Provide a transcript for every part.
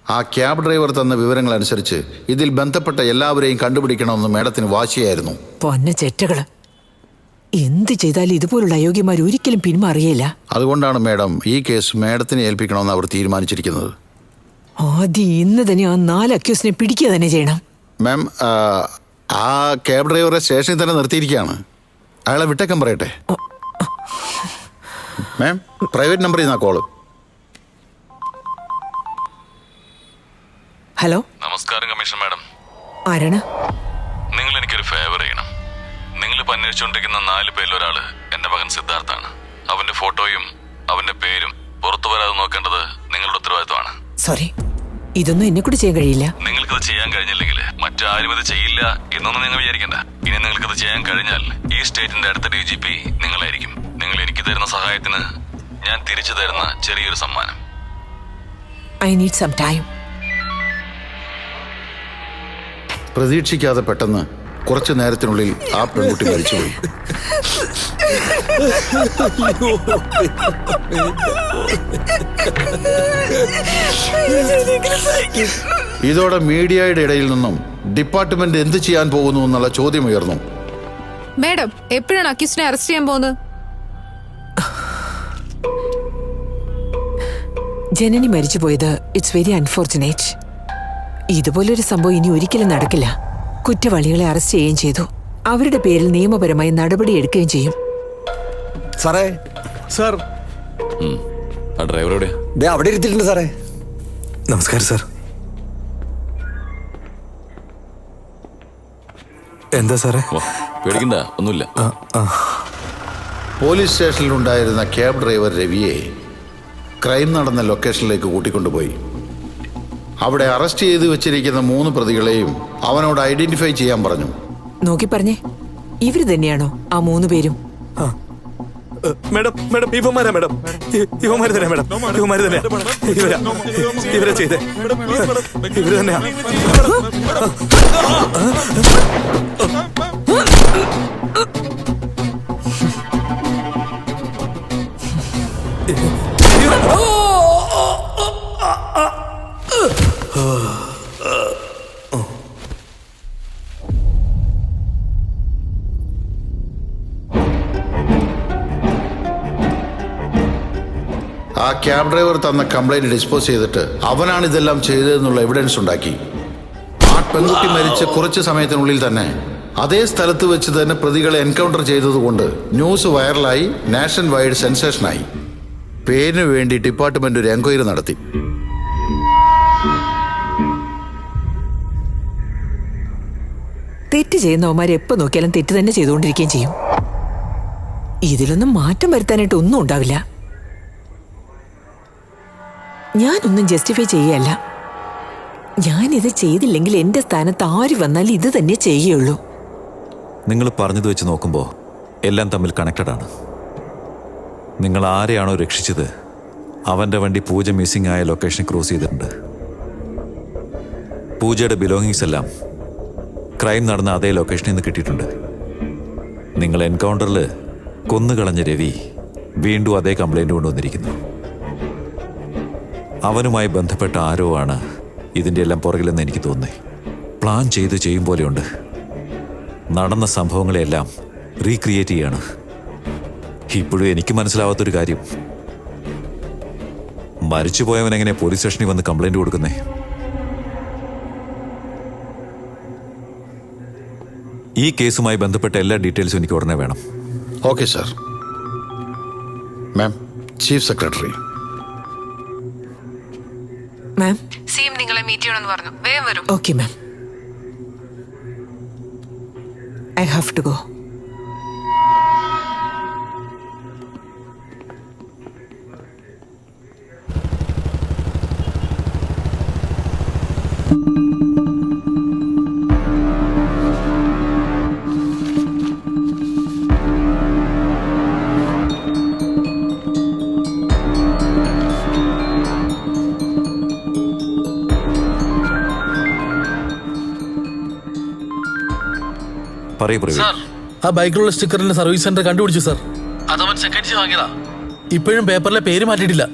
ആ cab driver തന്ന വിവരങ്ങൾ അനുസരിച്ച് ഇതിൽ ബന്ധപ്പെട്ട എല്ലാവരെയും കണ്ടുപിടിക്കണമെന്ന് മേഡത്തിന് വാശിയായിരുന്നു. പൊന്ന ചെറ്റകള്, എന്ത് ചെയ്താലും ഇതുപോലുള്ള അയോഗ്യമാർ ഒരിക്കലും പിന്മാറിയില്ല. അതുകൊണ്ടാണ് മേഡം ഈ കേസ് മേഡത്തിനെ ഏൽപ്പിക്കണമെന്ന് അവർ തീരുമാനിച്ചിരിക്കുന്നത്. ആദ്യം ഇന്ന് തന്നെ ആ 4 അക്യൂസിനെ പിടിക്കുക തന്നെ ചെയ്യണം. മാം, ആ ക്യാബ് ഡ്രൈവറെ സ്റ്റേഷനിൽ തന്നെ നിർത്തിയിരിക്കുകയാണ്. അയാളെ വിട്ടേക്കാൻ പറയട്ടെ. മാം, പ്രൈവറ്റ് നമ്പറിൽ നിന്നാ കോള്. ഹലോ, നമസ്കാരം കമ്മീഷണർ മാഡം. ആരാണ്? നിങ്ങൾ എനിക്കൊരു ഫേവർ ചെയ്യണം. നിങ്ങളിപ്പോൾ അന്വേഷിച്ചുകൊണ്ടിരിക്കുന്ന 4 പേരിൽ ഒരാള് എന്റെ മകൻ സിദ്ധാർത്ഥാണ്. അവന്റെ ഫോട്ടോയും അവന്റെ പേരും പുറത്തു വരാതെ നോക്കേണ്ടത് നിങ്ങളുടെ ഉത്തരവാദിത്വമാണ്. സോറി, ഇതൊന്നും എന്നെ കൂടി ചെയ്യാൻ കഴിയില്ല. നിങ്ങൾക്കത് ചെയ്യാൻ കഴിഞ്ഞില്ലെങ്കിൽ മറ്റാരും ഇത് ചെയ്യില്ല എന്നൊന്നും നിങ്ങൾ വിചാരിക്കണ്ട. ഇനി നിങ്ങൾക്കത് ചെയ്യാൻ കഴിഞ്ഞാൽ ഈ സ്റ്റേറ്റിന്റെ അടുത്ത DGP നിങ്ങളായിരിക്കും. നിങ്ങൾ എനിക്ക് തരുന്ന സഹായത്തിന് ഞാൻ തിരിച്ചു തരുന്ന ചെറിയൊരു സമ്മാനം. I need some time. പ്രതീക്ഷിക്കാതെ പെട്ടെന്ന് കുറച്ചു നേരത്തിനുള്ളിൽ ആ പെൺകുട്ടി മരിച്ചുപോയി. ഇതോടെ മീഡിയയുടെ ഇടയിൽ നിന്നും ഡിപ്പാർട്ട്മെന്റ് എന്ത് ചെയ്യാൻ പോകുന്നു എന്നുള്ള ചോദ്യം ഉയർന്നു. മാഡം, എപ്പോഴാണ് അക്യൂസിനെ അറസ്റ്റ് ചെയ്യാൻ പോകുന്നത്? ജനനി മരിച്ചുപോയത് ഇറ്റ്സ് വെരി അൺഫോർച്ചുനേറ്റ്. ഇതുപോലൊരു സംഭവം ഇനി ഒരിക്കലും നടക്കില്ല. കുറ്റവാളികളെ അറസ്റ്റ് ചെയ്യുകയും ചെയ്തു. അവരുടെ പേരിൽ നിയമപരമായി നടപടി എടുക്കുകയും ചെയ്യും. സാറേ, സാർ, ആ ഡ്രൈവറോടെ അവിടെ ഇരുത്തിട്ടുണ്ട് സാറേ. നമസ്കാരം സാർ. എന്താ സാറേ? പേടിക്കണ്ട, ഒന്നുമില്ല. പോലീസ് സ്റ്റേഷനിലുണ്ടായിരുന്ന ക്യാബ് ഡ്രൈവർ രവിയെ ക്രൈം നടന്ന ലൊക്കേഷനിലേക്ക് കൂട്ടിക്കൊണ്ടുപോയി. അവിടെ അറസ്റ്റ് ചെയ്ത് വെച്ചിരിക്കുന്ന 3 പ്രതികളെയും അവനോട് ഐഡന്റിഫൈ ചെയ്യാൻ പറഞ്ഞു. നോക്കി പറഞ്ഞേ, ഇവര് തന്നെയാണോ ആ 3 പേരും? മേഡം, മേഡം, ഇവന്മാരാ മേഡം. ഇവന്മാര് തന്നെ മേഡം. ഇവന്മാര് തന്നെയാ. ഇവരെ ചെയ്തേ. ഇവര് തന്നെയാ. ആ ക്യാബ് ഡ്രൈവർ തന്ന കംപ്ലൈന്റ് ഡിസ്പോസ് ചെയ്തിട്ട് അവനാണ് ഇതെല്ലാം ചെയ്തതെന്നുള്ള എവിഡൻസ് ഉണ്ടാക്കി. ആ പെൺകുട്ടി മരിച്ച കുറച്ച് സമയത്തിനുള്ളിൽ തന്നെ അതേ സ്ഥലത്ത് വെച്ച് തന്നെ പ്രതികളെ എൻകൗണ്ടർ ചെയ്തതുകൊണ്ട് ന്യൂസ് വൈറലായി നാഷൻ വൈഡ് സെൻസേഷനായി. പേരിന് വേണ്ടി ഡിപ്പാർട്ട്മെന്റ് ഒരു എൻക്വയറി നടത്തി. തെറ്റ് ചെയ്യുന്നവന്മാരെ എപ്പോ നോക്കിയാലും തെറ്റ് തന്നെ ചെയ്തുകൊണ്ടിരിക്കുകയും ചെയ്യും. ഇതിലൊന്നും മാറ്റം വരുത്താനായിട്ട് ഒന്നും ഉണ്ടാവില്ല. ഞാനൊന്നും ജസ്റ്റിഫൈ ചെയ്യല്ല. ഞാനിത് ചെയ്തില്ലെങ്കിൽ എന്റെ സ്ഥാനത്ത് ആര് വന്നാലും ഇത് തന്നെ ചെയ്യുള്ളൂ. നിങ്ങൾ പറഞ്ഞത് വെച്ച് നോക്കുമ്പോൾ എല്ലാം തമ്മിൽ കണക്റ്റഡാണ്. നിങ്ങൾ ആരെയാണോ രക്ഷിച്ചത് അവൻ്റെ വണ്ടി പൂജ മിസ്സിംഗ് ആയ ലൊക്കേഷൻ ക്രോസ് ചെയ്തിട്ടുണ്ട്. പൂജയുടെ ബിലോങ്ങിങ്സ് എല്ലാം ക്രൈം നടന്ന അതേ ലൊക്കേഷനിൽ നിന്ന് കിട്ടിയിട്ടുണ്ട്. നിങ്ങൾ എൻകൗണ്ടറിൽ കൊന്നുകളഞ്ഞ രവി വീണ്ടും അതേ കംപ്ലൈൻറ്റ് കൊണ്ടുവന്നിരിക്കുന്നു. അവനുമായി ബന്ധപ്പെട്ട ആരോ ആണ് ഇതിൻ്റെ എല്ലാം പുറകിലെന്ന് എനിക്ക് തോന്നുന്നേ. പ്ലാൻ ചെയ്യും പോലെയുണ്ട്. നടന്ന സംഭവങ്ങളെല്ലാം റീക്രിയേറ്റ് ചെയ്യാണ്. ഇപ്പോഴും എനിക്ക് മനസ്സിലാവാത്തൊരു കാര്യം, മരിച്ചുപോയവൻ എങ്ങനെ പോലീസ് സ്റ്റേഷനിൽ വന്ന് കംപ്ലൈൻറ്റ് കൊടുക്കുന്നേ? ഈ കേസുമായി ബന്ധപ്പെട്ട എല്ലാ ഡീറ്റെയിൽസും എനിക്ക് ഉടനെ വേണം. Okay sir. Ma'am, chief secretary. Ma'am, CM നിങ്ങളെ മീറ്റ് ചെയ്യണമെന്ന് പറഞ്ഞു. വേഗം വരും. Okay ma'am. I have to go. ആ ബൈക്കിലുള്ള സ്റ്റിക്കറിന്റെ സർവീസ് സെന്റർ കണ്ടുപിടിച്ചു സാർ. അതവൻ സെക്കൻഡ്സ് വാങ്ങിയതാ. ഇപ്പോഴും പേപ്പറിലെ പേര് മാറ്റിയിട്ടില്ല.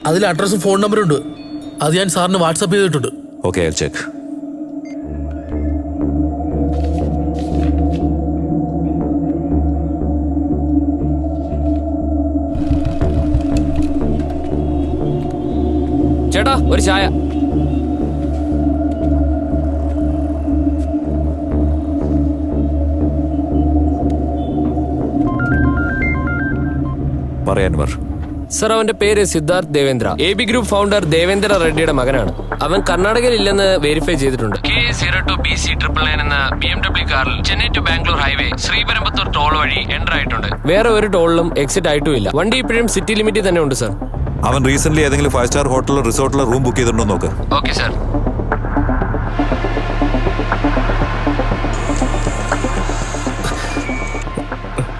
അതിൽ അഡ്രസ്സും ഫോൺ നമ്പറും ഉണ്ട്. അത് ഞാൻ സാറിന് വാട്സപ്പ് ചെയ്തിട്ടുണ്ട്. Okay, I check. ചേട്ടാ ഒരു ചായ. പറയാൻ വർ. സർ, അവന്റെ പേര് Siddharth Devendra. AB group founder Devendra റെഡ്ഡിയുടെ മകനാണ്. അവൻ കർണാടകയിൽ ഇല്ലെന്ന് വെരിഫൈ ചെയ്തിട്ടുണ്ട്. K02BC999 എന്ന BMW കാറിൽ Chennai to Bangalore highway Sriperumbudur toll വഴി എൻ്റർ ആയിട്ടുണ്ട്. വേറെ ഒരു ടോളിലും എക്സിറ്റ് ആയിട്ടും ഇല്ല. വണ്ടി ഇപ്പോഴും സിറ്റി ലിമിറ്റിൽ തന്നെ ഉണ്ട് സർ. അവൻ റീസെന്റ് ഏതെങ്കിലും 5 സ്റ്റാർ ഹോട്ടലിലോ റിസോർട്ടിലോ റൂം ബുക്ക് ചെയ്തിട്ടുണ്ടോ നോക്ക്. Okay sir.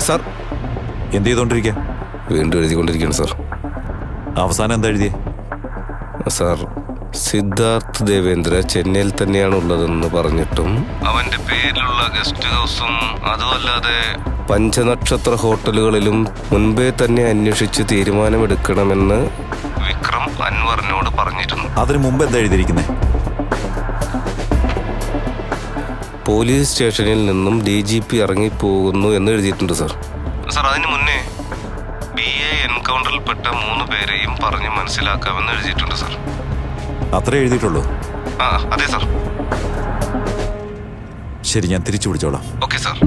സാർ, എന്ത് ചെയ്തോണ്ടിരിക്കുക? വീണ്ടും എഴുതിക്കൊണ്ടിരിക്കുകയാണ് സാർ. അവസാനം എന്താ എഴുതിയേ? സാർ, സിദ്ധാർത്ഥ് ദേവേന്ദ്ര ചെന്നൈയിൽ തന്നെയാണ് ഉള്ളതെന്ന് പറഞ്ഞിട്ടും അവന്റെ പേരിലുള്ള ഗസ്റ്റ് ഹൗസും അതുമല്ലാതെ പഞ്ചനക്ഷത്ര ഹോട്ടലുകളിലും മുൻപേ തന്നെ അന്വേഷിച്ച് തീരുമാനമെടുക്കണമെന്ന് വിക്രം അൻവറിനോട് പറഞ്ഞിരുന്നു. അതിനു മുമ്പ് എന്താ എഴുതിയിരിക്കുന്നത്? പോലീസ് സ്റ്റേഷനിൽ നിന്നും DGP ഇറങ്ങിപ്പോകുന്നു എന്ന് എഴുതിയിട്ടുണ്ട് സാർ. സാർ, അതിന് മുന്നേ BA എൻകൗണ്ടറിൽപ്പെട്ട 3 പേരെയും പറഞ്ഞ് മനസ്സിലാക്കാമെന്ന് എഴുതിയിട്ടുണ്ട് സാർ. അത്രേ എഴുതിയിട്ടുള്ളൂ? അതെ സാർ. ശരി, ഞാൻ തിരിച്ചു പിടിച്ചോളാം. Okay sir.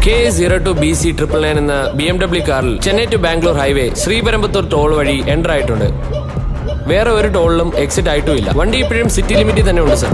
K02BC999 എന്ന BMW കാറിൽ Chennai to Bangalore highway Sriperumbudur toll വഴി എൻ്റർ ആയിട്ടുണ്ട്. വേറെ ഒരു ടോളിലും എക്സിറ്റ് ആയിട്ടും ഇല്ല. വണ്ടി ഇപ്പോഴും സിറ്റി ലിമിറ്റിൽ തന്നെ ഉണ്ട് സർ.